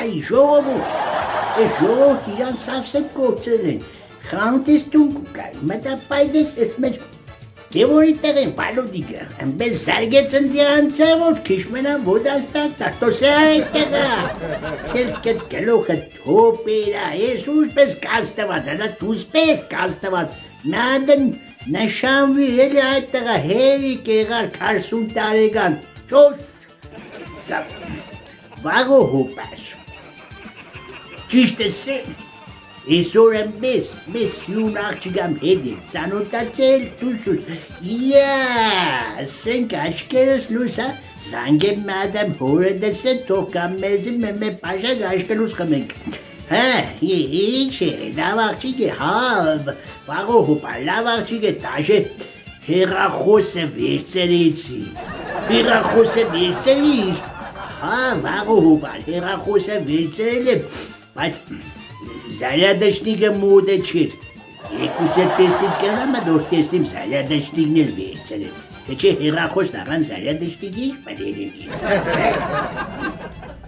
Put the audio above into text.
Այ ժողովուրդ, ժողովուրդ իրան սավսետ գործել են, խանութից տուն կուկար, մտապայդես ես մեր Գևորի տեղ են պալուդիկը, ընպես զարգեցն ձիանցը, որ քիշմենան ոդաստակ տատոս է այդ տեղը, կերկետ գլուխը թոպերա, ես ուժպես կաստված, հլա դուսպես կաստված, նադն նշանվի էլի այդ տեղը հերիք եղար 40 տարեկան, ճոշ, վաղո հոպար, ճիշտ ես է, Այսօր եմ մեզ հյուն աղջիկամ հետ եմ, ծանոտացել դուսուս, սենք աշկերս լույս, զանգ եմ մադամ հորը դեսեն, թող կամ մեզի մեմե պաշակ աշկելուս խմենք, ինչ է, լավ աղջիկ է, վաղո հոպա, լավ աղջիկ է, տաշե հեղախոսը վերցերից, վաղո հոպա, հեղախոսը վերցերել եմ, բայց Զարյադաշնիկը մոդը չիր, երկուց է տեսնիմ կեղամը, որ տեսնիմ զարյադաշնիկն էլ վերցել եմ, թե չէ հեղախոսն աղան զարյադաշնիկի ինչ պատերել եմ։